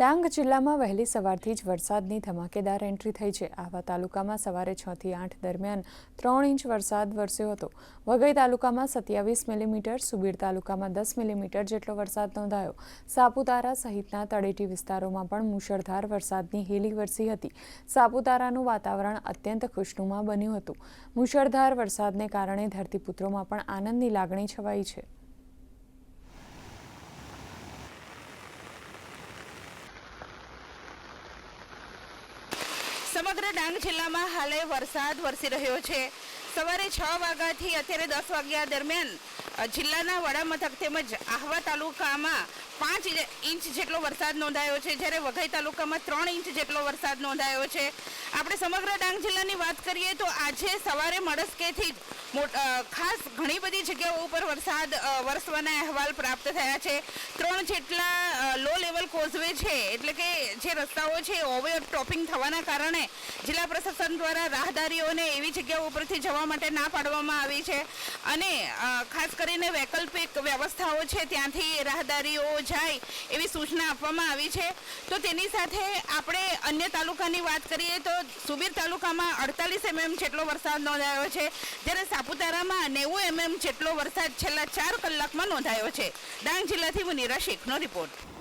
ડાંગ જિલ્લામાં વહેલી સવારથી જ વરસાદની ધમાકેદાર એન્ટ્રી થઈ છે। આહવા તાલુકામાં સવારે 6 થી 8 દરમિયાન 3 ઇંચ વરસાદ વરસ્યો હતો। વઘઈ તાલુકામાં 27 મિલીમીટર, સુબીર તાલુકામાં 10 મિલીમીટર જેટલો વરસાદ નોંધાયો। સાપુતારા સહિતના તળેટી વિસ્તારોમાં પણ મુશળધાર વરસાદની હેલી વરસી હતી। સાપુતારાનું વાતાવરણ અત્યંત ખુશનુમા બન્યું હતું। મુશળધાર વરસાદને કારણે ધરતીપુત્રોમાં પણ આનંદની લાગણી છવાઈ છે। સમગ્ર ડાંગ જિલ્લામાં હાલે વરસાદ વરસી રહ્યો છે। સવારે 6 વાગ્યાથી અત્યારે 10 વાગ્યા દરમિયાન જિલ્લાના વડા મથક તેમજ આહવા તાલુકામાં 5 ઇંચ જેટલો વરસાદ નોંધાયો છે, જ્યારે વઘઈ તાલુકામાં 3 ઇંચ જેટલો વરસાદ નોંધાયો છે। આપણે સમગ્ર ડાંગ જિલ્લાની વાત કરીએ તો આજે સવારે મળસ્કેથી ખાસ ઘણી બધી જગ્યાઓ ઉપર વરસાદ વરસવાના અહેવાલ પ્રાપ્ત થયા છે। 3 જેટલા લો લેવલ કોઝવે છે, એટલે કે જે રસ્તાઓ છે ઓવરટોપિંગ થવાના કારણે જિલ્લા પ્રશાસન દ્વારા રાહદારીઓને એવી જગ્યાઓ ઉપરથી જવા માટે ના પાડવામાં આવી છે અને ખાસ કરીને વૈકલ્પિક વ્યવસ્થાઓ છે ત્યાંથી રાહદારીઓ જાય એવી સૂચના આપવામાં આવી છે। તો તેની સાથે આપણે અન્ય તાલુકાની વાત કરીએ તો સુબીર તાલુકામાં 48 mm જેટલો વરસાદ નોંધાયો છે, જ્યારે સાપુતારામાં 90 mm જેટલો વરસાદ છેલ્લા 4 કલાકમાં નોંધાયો છે। ડાંગ જિલ્લાથી મુનીરા શેખનો રિપોર્ટ।